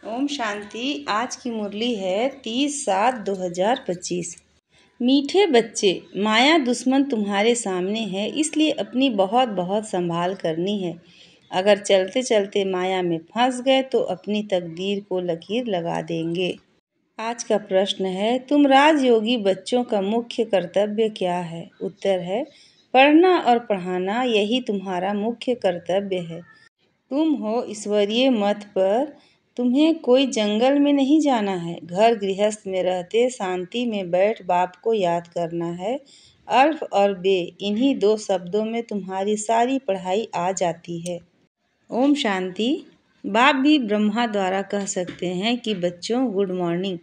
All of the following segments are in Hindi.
ओम शांति। आज की मुरली है 30/7/2025। मीठे बच्चे, माया दुश्मन तुम्हारे सामने है, इसलिए अपनी बहुत बहुत संभाल करनी है। अगर चलते चलते माया में फंस गए तो अपनी तकदीर को लकीर लगा देंगे। आज का प्रश्न है, तुम राजयोगी बच्चों का मुख्य कर्तव्य क्या है? उत्तर है, पढ़ना और पढ़ाना, यही तुम्हारा मुख्य कर्तव्य है। तुम हो ईश्वरीय मत पर, तुम्हें कोई जंगल में नहीं जाना है। घर गृहस्थ में रहते शांति में बैठ बाप को याद करना है। अल्फ और बे, इन्हीं 2 शब्दों में तुम्हारी सारी पढ़ाई आ जाती है। ओम शांति। बाप भी ब्रह्मा द्वारा कह सकते हैं कि बच्चों गुड मॉर्निंग,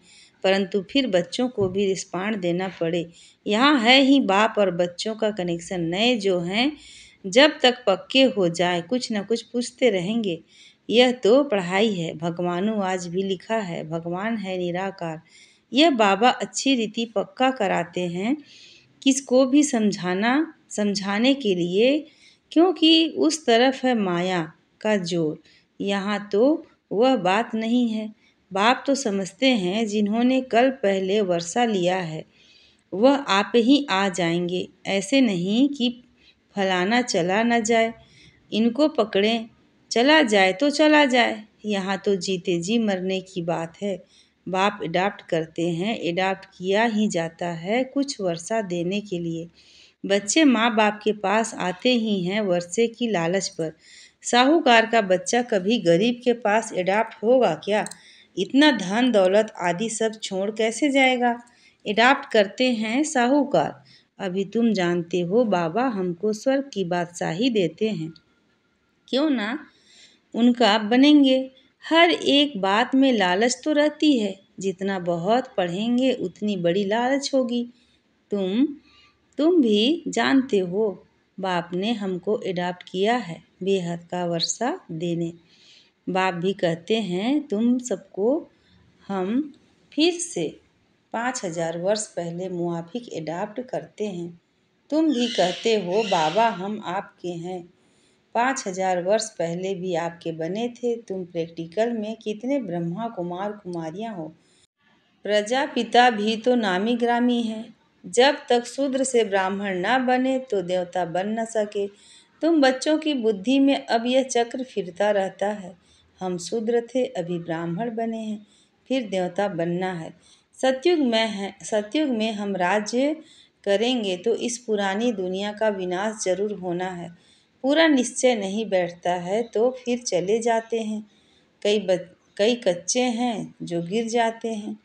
परंतु फिर बच्चों को भी रिस्पॉन्ड देना पड़े। यहाँ है ही बाप और बच्चों का कनेक्शन। नए जो हैं, जब तक पक्के हो जाए कुछ न कुछ पूछते रहेंगे। यह तो पढ़ाई है। भगवानु आज भी लिखा है, भगवान है निराकार। यह बाबा अच्छी रीति पक्का कराते हैं किसको भी समझाने के लिए, क्योंकि उस तरफ है माया का जोर, यहाँ तो वह बात नहीं है। बाप तो समझते हैं जिन्होंने कल पहले वर्षा लिया है वह आप ही आ जाएंगे। ऐसे नहीं कि फलाना चला न जाए, इनको पकड़ें, चला जाए तो चला जाए। यहाँ तो जीते जी मरने की बात है। बाप अडॉप्ट करते हैं, अडॉप्ट किया ही जाता है कुछ वर्षा देने के लिए। बच्चे माँ बाप के पास आते ही हैं वर्षे की लालच पर। साहूकार का बच्चा कभी गरीब के पास अडॉप्ट होगा क्या? इतना धन दौलत आदि सब छोड़ कैसे जाएगा? अडॉप्ट करते हैं साहूकार। अभी तुम जानते हो बाबा हमको स्वर्ग की बादशाही देते हैं, क्यों ना उनका बनेंगे। हर एक बात में लालच तो रहती है। जितना बहुत पढ़ेंगे उतनी बड़ी लालच होगी। तुम भी जानते हो बाप ने हमको अडॉप्ट किया है बेहद का वर्षा देने। बाप भी कहते हैं तुम सबको हम फिर से 5000 वर्ष पहले मुआफिक अडॉप्ट करते हैं। तुम भी कहते हो बाबा हम आपके हैं। 5000 वर्ष पहले भी आपके बने थे। तुम प्रैक्टिकल में कितने ब्रह्मा कुमार कुमारियां हो। प्रजापिता भी तो नामी ग्रामी है। जब तक शूद्र से ब्राह्मण ना बने तो देवता बन न सके। तुम बच्चों की बुद्धि में अब यह चक्र फिरता रहता है। हम शूद्र थे, अभी ब्राह्मण बने हैं, फिर देवता बनना है। सतयुग में हम राज्य करेंगे तो इस पुरानी दुनिया का विनाश जरूर होना है। पूरा निश्चय नहीं बैठता है तो फिर चले जाते हैं। कई कच्चे हैं जो गिर जाते हैं।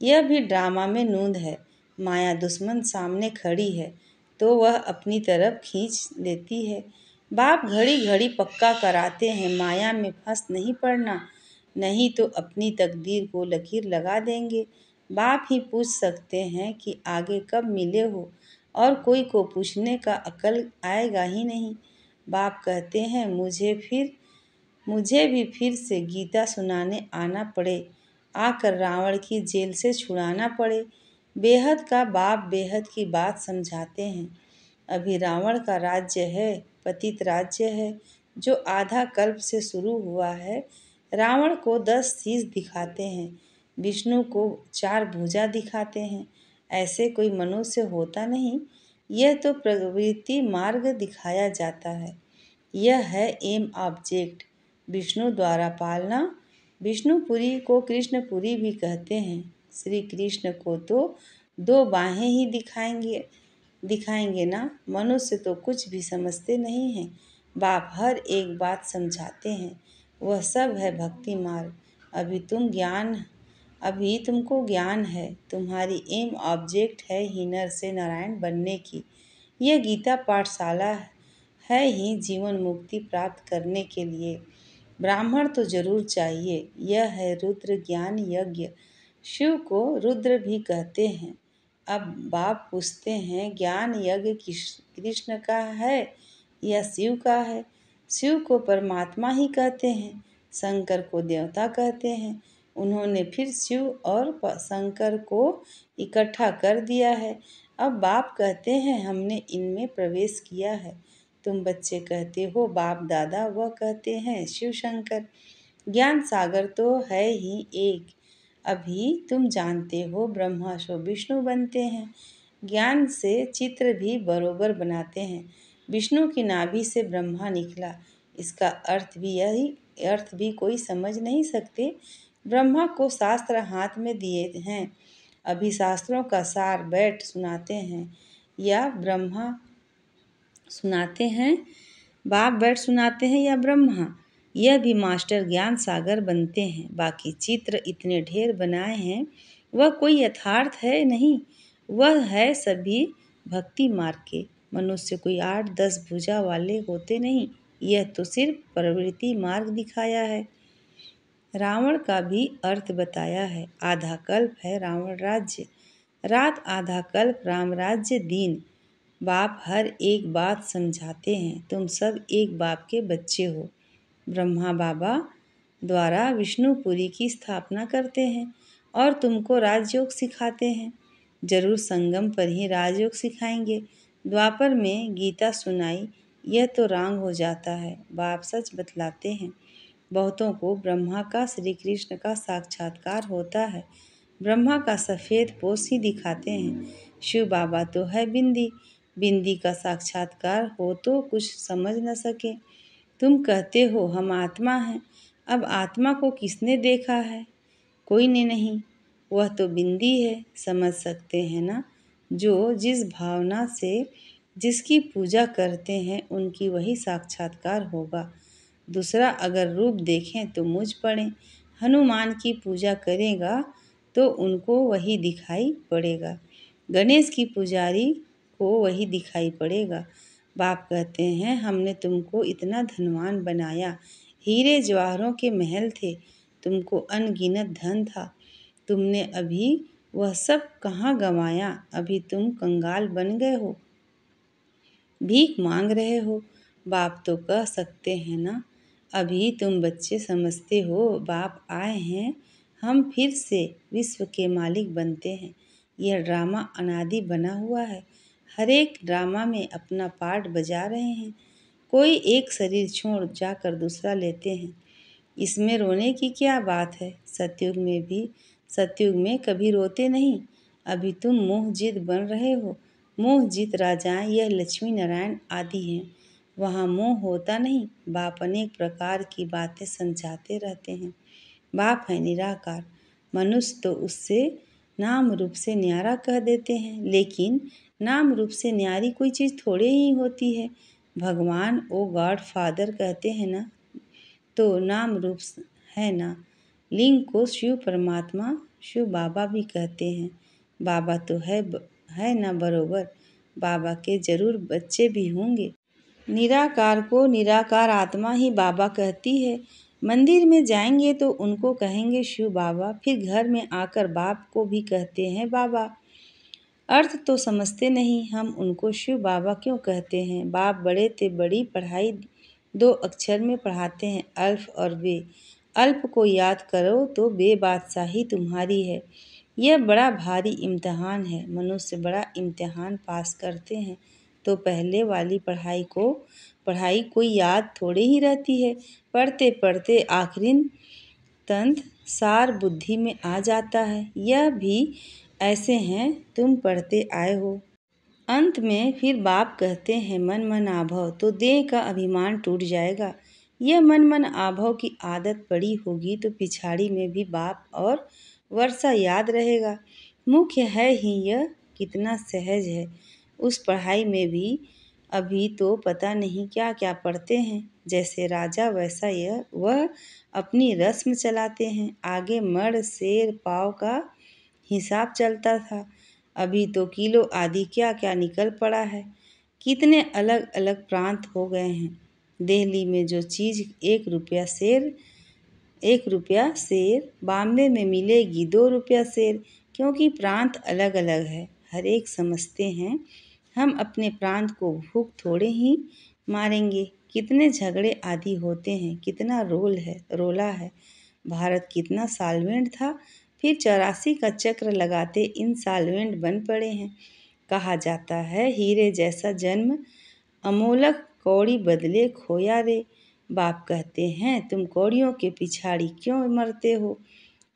यह भी ड्रामा में नूंद है। माया दुश्मन सामने खड़ी है तो वह अपनी तरफ खींच लेती है। बाप घड़ी घड़ी पक्का कराते हैं माया में फंस नहीं पड़ना, नहीं तो अपनी तकदीर को लकीर लगा देंगे। बाप ही पूछ सकते हैं कि आगे कब मिले हो, और कोई को पूछने का अकल आएगा ही नहीं। बाप कहते हैं मुझे भी फिर से गीता सुनाने आना पड़े, आकर रावण की जेल से छुड़ाना पड़े। बेहद का बाप बेहद की बात समझाते हैं। अभी रावण का राज्य है, पतित राज्य है, जो आधा कल्प से शुरू हुआ है। रावण को 10 शीश दिखाते हैं, विष्णु को 4 भुजा दिखाते हैं। ऐसे कोई मनुष्य होता नहीं। यह तो प्रवृत्ति मार्ग दिखाया जाता है। यह है एम ऑब्जेक्ट, विष्णु द्वारा पालना। विष्णुपुरी को कृष्णपुरी भी कहते हैं। श्री कृष्ण को तो 2 बाहें ही दिखाएंगे ना। मनुष्य तो कुछ भी समझते नहीं हैं। बाप हर एक बात समझाते हैं। वह सब है भक्ति मार्ग। अभी तुमको ज्ञान है। तुम्हारी एम ऑब्जेक्ट है ही नर से नारायण बनने की। यह गीता पाठशाला है ही जीवन मुक्ति प्राप्त करने के लिए। ब्राह्मण तो जरूर चाहिए। यह है रुद्र ज्ञान यज्ञ। शिव को रुद्र भी कहते हैं। अब बाप पूछते हैं ज्ञान यज्ञ कृष्ण का है या शिव का है? शिव को परमात्मा ही कहते हैं, शंकर को देवता कहते हैं। उन्होंने फिर शिव और शंकर को इकट्ठा कर दिया है। अब बाप कहते हैं हमने इनमें प्रवेश किया है। तुम बच्चे कहते हो बाप दादा, वह कहते हैं शिव शंकर। ज्ञान सागर तो है ही एक। अभी तुम जानते हो ब्रह्मा सो विष्णु बनते हैं। ज्ञान से चित्र भी बरोबर बनाते हैं। विष्णु की नाभि से ब्रह्मा निकला, इसका अर्थ भी कोई समझ नहीं सकते। ब्रह्मा को शास्त्र हाथ में दिए हैं। अभी शास्त्रों का सार बैठ सुनाते हैं या ब्रह्मा सुनाते हैं, बाप बैठ सुनाते हैं या ब्रह्मा। यह भी मास्टर ज्ञान सागर बनते हैं। बाकी चित्र इतने ढेर बनाए हैं, वह कोई यथार्थ है नहीं, वह है सभी भक्ति मार्ग के। मनुष्य कोई 8-10 भुजा वाले होते नहीं, यह तो सिर्फ प्रवृत्ति मार्ग दिखाया है। रावण का भी अर्थ बताया है। आधा कल्प है रावण राज्य, रात आधा कल्प राम राज्य दिन। बाप हर एक बात समझाते हैं। तुम सब एक बाप के बच्चे हो। ब्रह्मा बाबा द्वारा विष्णुपुरी की स्थापना करते हैं और तुमको राजयोग सिखाते हैं। जरूर संगम पर ही राजयोग सिखाएंगे। द्वापर में गीता सुनाई, यह तो रांग हो जाता है। बाप सच बतलाते हैं। बहुतों को ब्रह्मा का श्री कृष्ण का साक्षात्कार होता है। ब्रह्मा का सफ़ेद पोश ही दिखाते हैं। शिव बाबा तो है बिंदी, बिंदी का साक्षात्कार हो तो कुछ समझ न सके। तुम कहते हो हम आत्मा हैं। अब आत्मा को किसने देखा है? कोई ने नहीं। वह तो बिंदी है, समझ सकते हैं ना। जो जिस भावना से जिसकी पूजा करते हैं उनकी वही साक्षात्कार होगा। दूसरा अगर रूप देखें तो मुझ पड़े। हनुमान की पूजा करेगा तो उनको वही दिखाई पड़ेगा। गणेश की पुजारी को वही दिखाई पड़ेगा। बाप कहते हैं हमने तुमको इतना धनवान बनाया, हीरे जवाहरों के महल थे, तुमको अनगिनत धन था। तुमने अभी वह सब कहाँ गंवाया? अभी तुम कंगाल बन गए हो, भीख मांग रहे हो। बाप तो कह सकते हैं ना, अभी तुम बच्चे समझते हो। बाप आए हैं, हम फिर से विश्व के मालिक बनते हैं। यह ड्रामा अनादि बना हुआ है। हर एक ड्रामा में अपना पार्ट बजा रहे हैं। कोई एक शरीर छोड़ जाकर दूसरा लेते हैं। इसमें रोने की क्या बात है? सतयुग में कभी रोते नहीं। अभी तुम मोह जिद बन रहे हो। मोह जित राजाएं यह लक्ष्मी नारायण आदि हैं। वहाँ मोह होता नहीं। बाप अनेक प्रकार की बातें समझाते रहते हैं। बाप है निराकार। मनुष्य तो उससे नाम रूप से न्यारा कह देते हैं, लेकिन नाम रूप से न्यारी कोई चीज़ थोड़े ही होती है। भगवान ओ गॉड फादर कहते हैं ना, तो नाम रूप है ना। लिंग को शिव परमात्मा शिव बाबा भी कहते हैं। बाबा तो है ना बरोबर। बाबा के जरूर बच्चे भी होंगे। निराकार को निराकार आत्मा ही बाबा कहती है। मंदिर में जाएंगे तो उनको कहेंगे शिव बाबा, फिर घर में आकर बाप को भी कहते हैं बाबा। अर्थ तो समझते नहीं, हम उनको शिव बाबा क्यों कहते हैं? बाप बड़े ते बड़ी पढ़ाई 2 अक्षर में पढ़ाते हैं, अल्फ और बे। अल्फ को याद करो तो बे बादशाही तुम्हारी है। यह बड़ा भारी इम्तिहान है। मनुष्य बड़ा इम्तिहान पास करते हैं तो पहले वाली पढ़ाई कोई याद थोड़े ही रहती है। पढ़ते पढ़ते आखिरी तंत सार बुद्धि में आ जाता है। यह भी ऐसे हैं, तुम पढ़ते आए हो। अंत में फिर बाप कहते हैं मन मन आभव, तो देह का अभिमान टूट जाएगा। यह मन मन आभव की आदत पड़ी होगी तो पिछाड़ी में भी बाप और वर्षा याद रहेगा। मुख्य है ही यह कितना सहज है। उस पढ़ाई में भी अभी तो पता नहीं क्या क्या पढ़ते हैं। जैसे राजा वैसा वह अपनी रस्म चलाते हैं। आगे मण शेर पाव का हिसाब चलता था, अभी तो किलो आदि क्या क्या निकल पड़ा है। कितने अलग अलग प्रांत हो गए हैं। दिल्ली में जो चीज़ 1 रुपया शेर, बॉम्बे में मिलेगी 2 रुपया शेर, क्योंकि प्रांत अलग अलग है। हर एक समझते हैं हम अपने प्रांत को भूख थोड़े ही मारेंगे। कितने झगड़े आदि होते हैं, कितना रोला है। भारत कितना साल्वेंट था, फिर 84 का चक्र लगाते इंसॉल्वेंट बन पड़े हैं। कहा जाता है हीरे जैसा जन्म अमोलक कौड़ी बदले खोया रे। बाप कहते हैं, तुम कौड़ियों के पिछाड़ी क्यों मरते हो?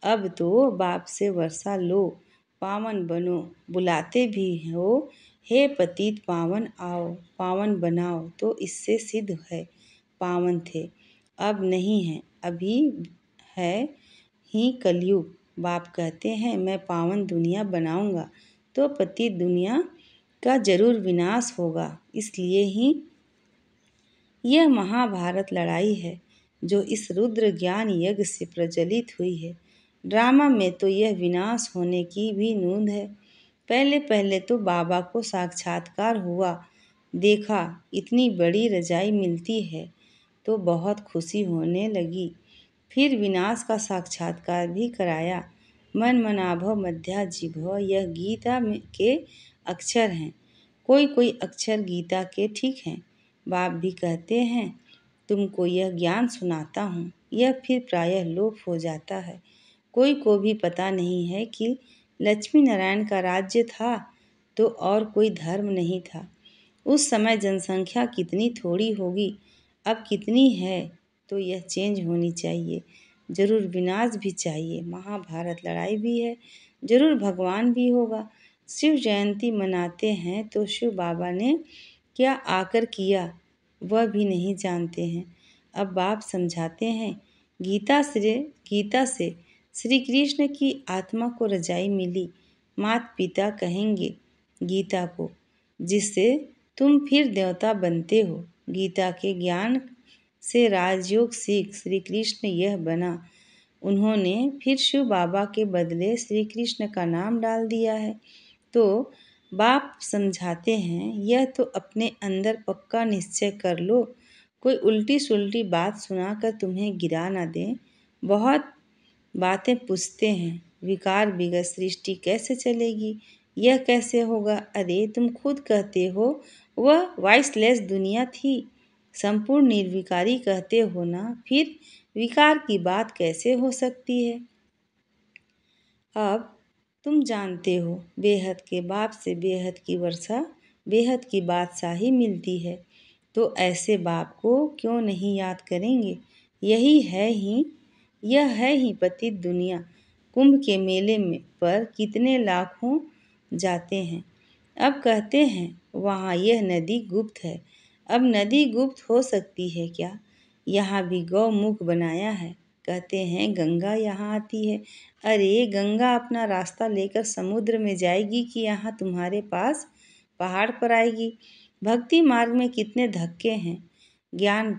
अब तो बाप से वर्षा लो, पावन बनो, बुलाते भी हो, हे पतित पावन आओ, पावन बनाओ। तो इससे सिद्ध है पावन थे, अब नहीं है, अभी है ही कलयुग। बाप कहते हैं, मैं पावन दुनिया बनाऊंगा तो पतित दुनिया का जरूर विनाश होगा। इसलिए ही यह महाभारत लड़ाई है जो इस रुद्र ज्ञान यज्ञ से प्रज्वलित हुई है। ड्रामा में तो यह विनाश होने की भी नूंद है। पहले पहले तो बाबा को साक्षात्कार हुआ, देखा इतनी बड़ी रजाई मिलती है तो बहुत खुशी होने लगी। फिर विनाश का साक्षात्कार भी कराया। मन मनाभव मध्या जिभव, यह गीता के अक्षर हैं। कोई कोई अक्षर गीता के ठीक हैं। बाप भी कहते हैं, तुमको यह ज्ञान सुनाता हूँ, यह फिर प्रायः लोप हो जाता है। कोई को भी पता नहीं है कि लक्ष्मी नारायण का राज्य था तो और कोई धर्म नहीं था। उस समय जनसंख्या कितनी थोड़ी होगी, अब कितनी है, तो यह चेंज होनी चाहिए। जरूर विनाश भी चाहिए, महाभारत लड़ाई भी है, जरूर भगवान भी होगा। शिव जयंती मनाते हैं तो शिव बाबा ने क्या आकर किया वह भी नहीं जानते हैं। अब बाप समझाते हैं, गीता से श्री कृष्ण की आत्मा को रजाई मिली। माता पिता कहेंगे गीता को, जिससे तुम फिर देवता बनते हो। गीता के ज्ञान से राजयोग सीख श्री कृष्ण यह बना। उन्होंने फिर शिव बाबा के बदले श्री कृष्ण का नाम डाल दिया है। तो बाप समझाते हैं, यह तो अपने अंदर पक्का निश्चय कर लो, कोई उल्टी सुल्टी बात सुनाकर तुम्हें गिरा ना दे। बहुत बातें पूछते हैं, विकार बिगर सृष्टि कैसे चलेगी, यह कैसे होगा? अरे तुम खुद कहते हो वह वॉइसलेस दुनिया थी, संपूर्ण निर्विकारी कहते हो ना, फिर विकार की बात कैसे हो सकती है? अब तुम जानते हो, बेहद के बाप से बेहद की वर्षा, बेहद की बादशाही मिलती है, तो ऐसे बाप को क्यों नहीं याद करेंगे? यह है ही पतित दुनिया। कुंभ के मेले में पर कितने लाखों जाते हैं। अब कहते हैं वहाँ यह नदी गुप्त है। अब नदी गुप्त हो सकती है क्या? यहाँ भी गौमुख बनाया है। कहते हैं गंगा यहाँ आती है। अरे गंगा अपना रास्ता लेकर समुद्र में जाएगी कि यहाँ तुम्हारे पास पहाड़ पर आएगी? भक्ति मार्ग में कितने धक्के हैं। ज्ञान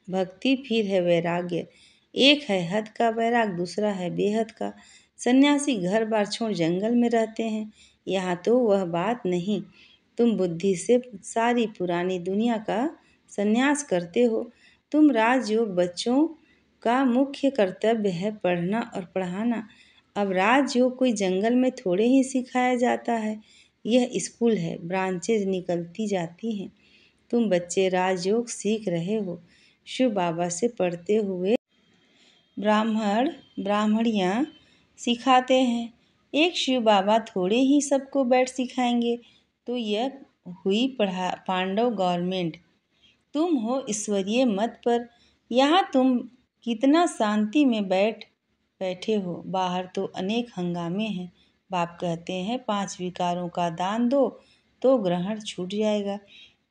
भक्ति, फिर है वैराग्य। एक है हद का वैराग, दूसरा है बेहद का। सन्यासी घर बार छोड़ जंगल में रहते हैं, यहाँ तो वह बात नहीं। तुम बुद्धि से सारी पुरानी दुनिया का संन्यास करते हो। तुम राजयोग बच्चों का मुख्य कर्तव्य है पढ़ना और पढ़ाना। अब राजयोग कोई जंगल में थोड़े ही सिखाया जाता है, यह स्कूल है, ब्रांचेज निकलती जाती हैं। तुम बच्चे राजयोग सीख रहे हो, शिव बाबा से पढ़ते हुए ब्राह्मणियाँ सिखाते हैं। एक शिव बाबा थोड़े ही सबको बैठ सिखाएंगे। तो यह हुई पांडव गवर्नमेंट। तुम हो ईश्वरीय मत पर, यहाँ तुम कितना शांति में बैठे हो, बाहर तो अनेक हंगामे हैं। बाप कहते हैं 5 विकारों का दान दो तो ग्रहण छूट जाएगा।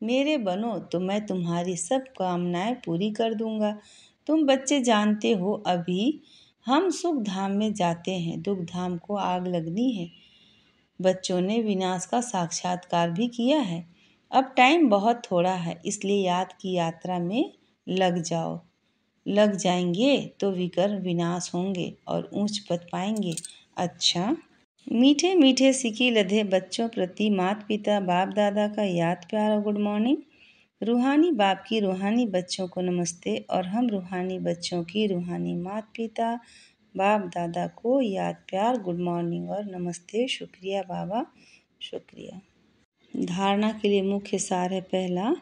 मेरे बनो तो मैं तुम्हारी सब कामनाएं पूरी कर दूंगा। तुम बच्चे जानते हो, अभी हम सुख धाम में जाते हैं, दुख धाम को आग लगनी है। बच्चों ने विनाश का साक्षात्कार भी किया है। अब टाइम बहुत थोड़ा है, इसलिए याद की यात्रा में लग जाएंगे तो विकर विनाश होंगे और ऊंच पद पाएंगे। अच्छा, मीठे मीठे सिकी लधे बच्चों प्रति माता पिता बाप दादा का याद प्यार और गुड मॉर्निंग। रूहानी बाप की रूहानी बच्चों को नमस्ते, और हम रूहानी बच्चों की रूहानी माता पिता बाप दादा को याद प्यार गुड मॉर्निंग और नमस्ते। शुक्रिया बाबा, शुक्रिया। धारणा के लिए मुख्य सार है, पहला,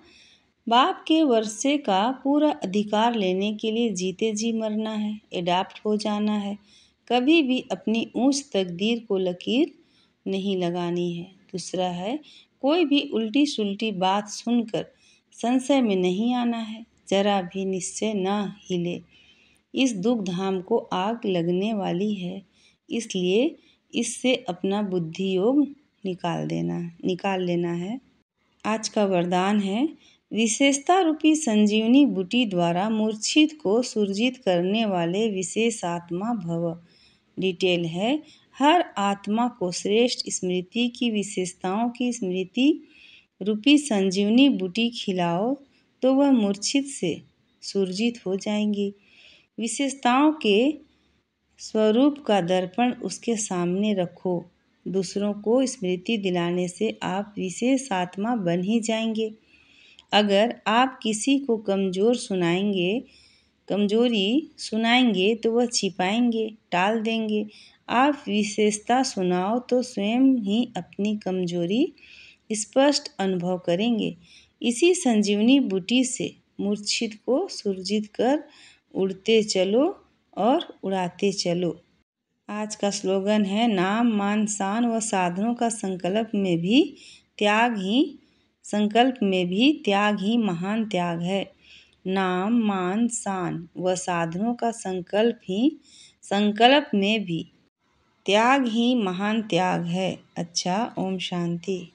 बाप के वर्षे का पूरा अधिकार लेने के लिए जीते जी मरना है, एडाप्ट हो जाना है। कभी भी अपनी ऊंच तकदीर को लकीर नहीं लगानी है। दूसरा है, कोई भी उल्टी सुल्टी बात सुनकर संशय में नहीं आना है। जरा भी निश्चय न हिले। इस दुख धाम को आग लगने वाली है, इसलिए इससे अपना बुद्धि योग निकाल लेना है। आज का वरदान है, विशेषता रूपी संजीवनी बूटी द्वारा मूर्छित को सुरजित करने वाले विशेष आत्मा भव। डिटेल है, हर आत्मा को श्रेष्ठ स्मृति की विशेषताओं की स्मृति रूपी संजीवनी बूटी खिलाओ तो वह मूर्छित से सुरजित हो जाएंगी। विशेषताओं के स्वरूप का दर्पण उसके सामने रखो। दूसरों को स्मृति दिलाने से आप विशेष आत्मा बन ही जाएंगे। अगर आप किसी को कमजोरी सुनाएंगे तो वह छिपाएंगे, टाल देंगे। आप विशेषता सुनाओ तो स्वयं ही अपनी कमजोरी स्पष्ट अनुभव करेंगे। इसी संजीवनी बूटी से मूर्छित को सुरजित कर उड़ते चलो और उड़ाते चलो। आज का स्लोगन है, नाम मान शान व साधनों का संकल्प में भी त्याग ही महान त्याग है। नाम मान शान व साधनों का संकल्प में भी त्याग ही महान त्याग है। अच्छा, ओम शांति।